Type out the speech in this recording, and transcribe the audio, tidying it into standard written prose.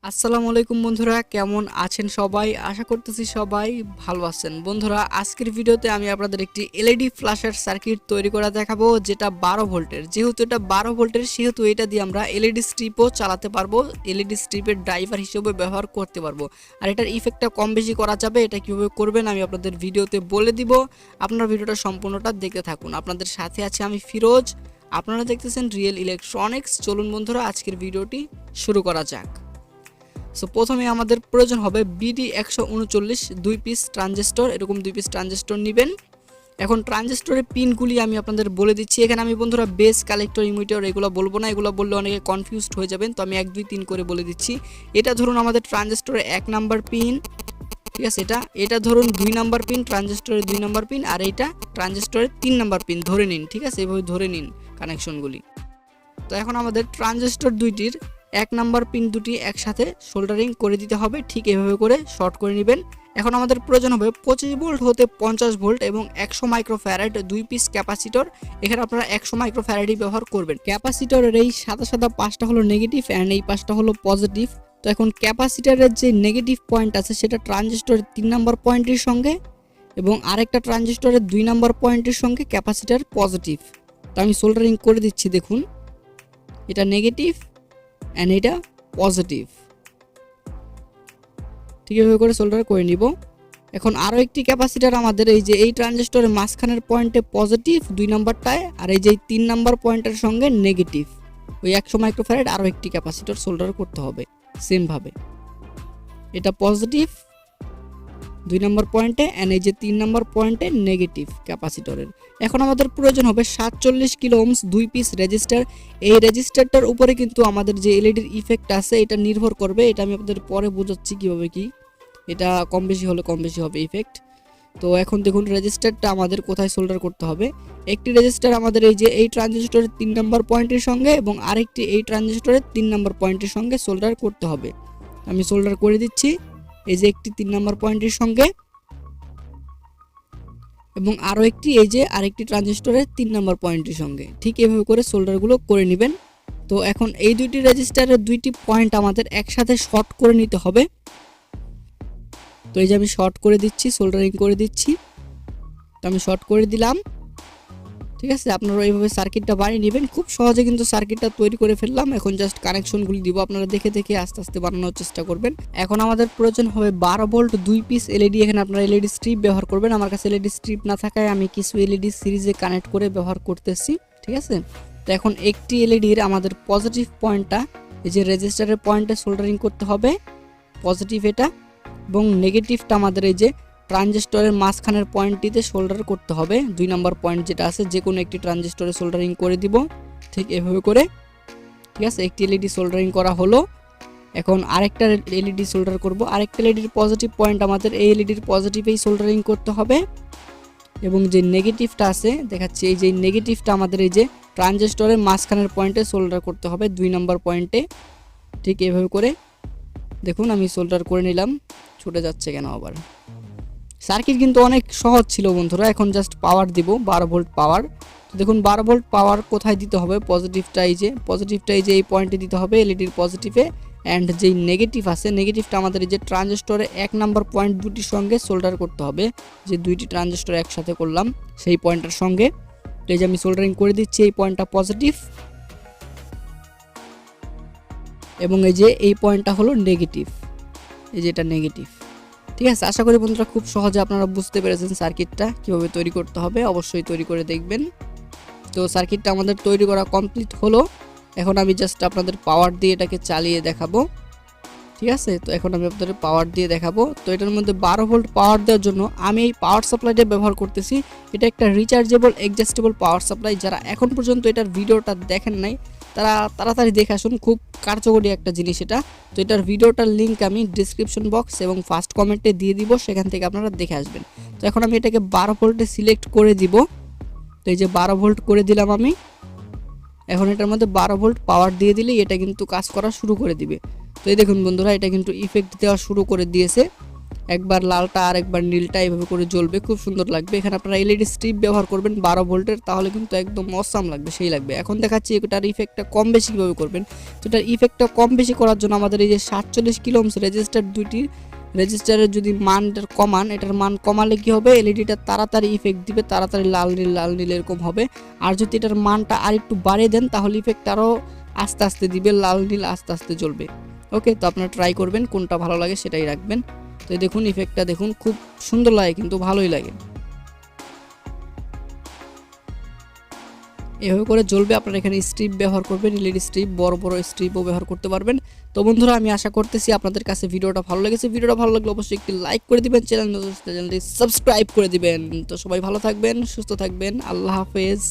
আসসালামু আলাইকুম বন্ধুরা, কেমন আছেন সবাই? আশা করতেছি সবাই ভালো আছেন। বন্ধুরা, আজকের ভিডিওতে আমি আপনাদের একটি এলইডি ফ্ল্যাশের সার্কিট তৈরি করা দেখাবো, যেটা 12 ভোল্টের। যেহেতু এটা 12 ভোল্টের, সেহেতু এটা দিয়ে আমরা এলইডি স্ট্রিপও চালাতে পারবো, এলইডি স্ট্রিপের ড্রাইভার হিসেবে ব্যবহার করতে পারবো। আর এটার ইফেক্টটা কম বেশি করা যাবে। এটা কীভাবে করবেন আমি আপনাদের ভিডিওতে বলে দিব। আপনার ভিডিওটা সম্পূর্ণটা দেখতে থাকুন। আপনাদের সাথে আছে আমি ফিরোজ, আপনারা দেখতেছেন রিয়েল ইলেকট্রনিক্স। চলুন বন্ধুরা, আজকের ভিডিওটি শুরু করা যাক। সো প্রথমে আমাদের প্রয়োজন হবে বিডি 139 2 পিস ট্রানজিস্টর। এরকম 2 পিস ট্রানজিস্টর নেবেন। এখন ট্রানজিস্টরের পিনগুলি আমি আপনাদের বলে দিচ্ছি। এখানে আমি বন্ধুরা বেস, কালেক্টর, ইমিটার এগুলো বলবো না, এগুলো বললে অনেকে কনফিউজড হয়ে যাবেন। তো আমি 1 2 3 করে বলে দিচ্ছি। এটা ধরুন আমাদের ট্রানজিস্টরের 1 নাম্বার পিন, ঠিক আছে। এটা ধরুন 2 নাম্বার পিন, ট্রানজিস্টরের 2 নাম্বার পিন। আর এইটা ট্রানজিস্টরের 3 নাম্বার পিন ধরে নিন, ঠিক আছে। এভাবে ধরে নিন কানেকশনগুলি। তো এখন আমাদের ট্রানজিস্টর দুইটির 1 নাম্বার পিন দুটি একসাথে সোল্ডারিং করে দিতে হবে। ঠিক এভাবে করে শর্ট করে নেবেন। এখন আমাদের প্রয়োজন হবে 25 ভোল্ট হতে 50 ভোল্ট এবং 100 মাইক্রোফ্যারাড 2 পিস ক্যাপাসিটর। এখানে আপনারা 100 মাইক্রোফ্যারাডই ব্যবহার করবেন। ক্যাপাসিটরের এই সাদা সাদা পাশটা হলো নেগেটিভ অ্যান্ড এই পাশটা হলো পজিটিভ। তো এখন ক্যাপাসিটরের যে নেগেটিভ পয়েন্ট আছে সেটা ট্রানজিস্টরের 3 নাম্বার পয়েন্টের সঙ্গে এবং আরেকটা ট্রানজিস্টরের 2 নাম্বার পয়েন্টের সঙ্গে ক্যাপাসিটর পজিটিভ। তো আমি সোল্ডারিং করে দিচ্ছি। দেখুন, এটা নেগেটিভ অ্যান্ড এটা পজিটিভ। ঠিক এভাবে করে সোল্ডার করে নিব। এখন আরও একটি ক্যাপাসিটার আমাদের এই ট্রানজিস্টরের মাঝখানের পয়েন্টে পজিটিভ 2 নাম্বারটায়, আর এই 3 নাম্বার পয়েন্টের সঙ্গে নেগেটিভ। ওই 100 মাইক্রোফ্যারাড আরও একটি ক্যাপাসিটর সোল্ডার করতে হবে সেমভাবে। এটা পজিটিভ 2 নাম্বার পয়েন্টে অ্যান্ড এই 3 নাম্বার পয়েন্টে নেগেটিভ ক্যাপাসিটরের। এখন আমাদের প্রয়োজন হবে 47 কিলো ওহমস 2 পিস রেজিস্টার। এই রেজিস্টারটার উপরে কিন্তু আমাদের যে এলইডির ইফেক্ট আছে এটা নির্ভর করবে। এটা আমি আপনাদের পরে বোঝাচ্ছি কীভাবে কি। এটা কম বেশি হলে কম বেশি হবে ইফেক্ট। তো এখন দেখুন রেজিস্টারটা আমাদের কোথায় সোল্ডার করতে হবে। একটি রেজিস্টার আমাদের এই ট্রানজিস্টরের 3 নাম্বার পয়েন্টের সঙ্গে এবং আরেকটি এই ট্রানজিস্টরের 3 নাম্বার পয়েন্টের সঙ্গে সোল্ডার করতে হবে। আমি সোল্ডার করে দিচ্ছি। একটি 3 নাম্বার পয়েন্টের সঙ্গে এবং আরও একটি আরেকটি ট্রানজিস্টরের 3 নাম্বার পয়েন্টের সঙ্গে। ঠিক এভাবে করে সোল্ডারগুলো করে নেবেন। তো এখন এই দুইটি রেজিস্টারের দুইটি পয়েন্ট আমাদের একসাথে শর্ট করে নিতে হবে। তো আমি শর্ট করে দিচ্ছি, সোল্ডারিং করে দিচ্ছি। তো আমি শর্ট করে দিলাম, ঠিক আছে। আপনারা এইভাবে সার্কিটটা বানিয়ে নেবেন। খুব সহজে কিন্তু সার্কিটটা তৈরি করে ফেললাম। এখন জাস্ট কানেকশনগুলি দিব, আপনারা দেখে দেখে আস্তে আস্তে বানানোর চেষ্টা করবেন। এখন আমাদের প্রয়োজন হবে 12 ভোল্ট 2 পিস এলইডি। এখানে আপনারা এলইডি স্ট্রিপ ব্যবহার করবেন। আমার কাছে এলইডি স্ট্রিপ না থাকায় আমি কিছু এলইডি সিরিজে কানেক্ট করে ব্যবহার করতেছি, ঠিক আছে। তো এখন একটি এলইডির আমাদের পজিটিভ পয়েন্টটা রেজিস্টারের পয়েন্টে সোল্ডারিং করতে হবে, পজিটিভ এটা, এবং নেগেটিভটা আমাদের ট্রানজিস্টরের মাঝখানের পয়েন্টটিতে সোল্ডার করতে হবে। 2 নাম্বার পয়েন্ট যেটা আছে যে কোনো একটি ট্রানজিস্টরে সোল্ডারিং করে দিব, ঠিক এভাবে করে, ঠিক আছে। একটি এলইডি সোল্ডারিং করা হলো। এখন আরেকটা এলইডি সোল্ডার করব। আরেকটা এলইডির পজিটিভ পয়েন্ট আমাদের এই এলইডির পজিটিভেই সোল্ডারিং করতে হবে এবং যে নেগেটিভটা আছে দেখাচ্ছি, এই নেগেটিভটা আমাদের ট্রানজিস্টরের মাঝখানের পয়েন্টে সোল্ডার করতে হবে 2 নাম্বার পয়েন্টে। ঠিক এভাবে করে দেখুন আমি সোল্ডার করে নিলাম। ছুটে যাচ্ছে কেন আবার? সার্কিট কিন্তু অনেক সহজ ছিল বন্ধুরা। এখন জাস্ট পাওয়ার দিব, 12 ভোল্ট পাওয়ার। তো দেখুন 12 ভোল্ট পাওয়ার কোথায় দিতে হবে? পজিটিভটা এই পয়েন্টে দিতে হবে, এলইডির পজিটিভে। অ্যান্ড যেই নেগেটিভ আছে, নেগেটিভটা আমাদের ট্রানজিস্টরে 1 নাম্বার পয়েন্ট দুটির সঙ্গে সোল্ডার করতে হবে। যে দুইটি ট্রানজিস্টর একসাথে করলাম সেই পয়েন্টের সঙ্গে। তো আমি সোল্ডারিং করে দিচ্ছি। এই পয়েন্টটা পজিটিভ এবং এই পয়েন্টটা হলো নেগেটিভ, এটা নেগেটিভ, ঠিক আছে। আশা করি বন্ধুরা খুব সহজে আপনারা বুঝতে পেরেছেন সার্কিটটা কীভাবে তৈরি করতে হবে। অবশ্যই তৈরি করে দেখবেন। তো সার্কিটটা আমাদের তৈরি করা কমপ্লিট হলো। এখন আমি জাস্ট আপনাদের পাওয়ার দিয়ে এটাকে চালিয়ে দেখাবো, ঠিক আছে। তো এখন আমি আপনাদের পাওয়ার দিয়ে দেখাবো। তো এটার মধ্যে 12 ভোল্ট পাওয়ার দেওয়ার জন্য আমি এই পাওয়ার সাপ্লাইটা ব্যবহার করতেছি। এটা একটা রিচার্জেবল অ্যাডজাস্টেবল পাওয়ার সাপ্লাই। যারা এখন পর্যন্ত এটার ভিডিওটা দেখেন নাই তারা তাড়াতাড়ি দেখে আসুন, খুব কার্যকরী একটা জিনিস এটা। তো এটার ভিডিওটার লিঙ্ক আমি ডিসক্রিপশন বক্স এবং ফার্স্ট কমেন্টে দিয়ে দিব, সেখান থেকে আপনারা দেখে আসবেন। তো এখন আমি এটাকে 12 ভোল্টে সিলেক্ট করে দিব। তো 12 ভোল্ট করে দিলাম আমি। এখন এটার মধ্যে 12 ভোল্ট পাওয়ার দিয়ে দিলেই এটা কিন্তু কাজ করা শুরু করে দিবে। তো দেখুন বন্ধুরা, এটা কিন্তু ইফেক্ট দেওয়া শুরু করে দিয়েছে। একবার লালটা আর একবার নীলটা এইভাবে করে জ্বলবে, খুব সুন্দর লাগবে। এখানে আপনারা এলইডি স্ট্রিপ ব্যবহার করবেন 12 ভোল্টের, তাহলে কিন্তু একদম অসাম লাগবে, সেই লাগবে। এখন দেখাচ্ছি এটার ইফেক্টটা কম বেশি কীভাবে করবেন। তো এটার ইফেক্টটা কম বেশি করার জন্য আমাদের এই যে 47 কিলো ওহমস রেজিস্টার, দুইটি রেজিস্টারের যদি মানটা কমান, এটার মান কমালে কি হবে, এলইডিটা তাড়াতাড়ি ইফেক্ট দিবে, তাড়াতাড়ি লাল নীল এরকম হবে। আর যদি এটার মানটা আর একটু বাড়িয়ে দেন তাহলে ইফেক্ট আরও আস্তে আস্তে দিবে, লাল নীল আস্তে আস্তে জ্বলবে। ওকে, তো আপনারা ট্রাই করবেন, কোনটা ভালো লাগে সেটাই রাখবেন। তো দেখুন ইফেক্টটা দেখুন, খুব সুন্দর লাগে, কিন্তু ভালোই লাগে। এভাবে করে জ্বলবে। আপনারা এখানে স্ট্রিপ ব্যবহার করবেন, এলইডি স্ট্রিপ, বড় বড় স্ট্রিপও ব্যবহার করতে পারবেন। তো বন্ধুরা, আমি আশা করতেছি আপনাদের কাছে ভিডিওটা ভালো লেগেছে। ভিডিওটা ভালো লাগলে অবশ্যই একটি লাইক করে দিবেন, চ্যানেলটি সাবস্ক্রাইব করে দিবেন। তো সবাই ভালো থাকবেন, সুস্থ থাকবেন, আল্লাহ হাফেজ।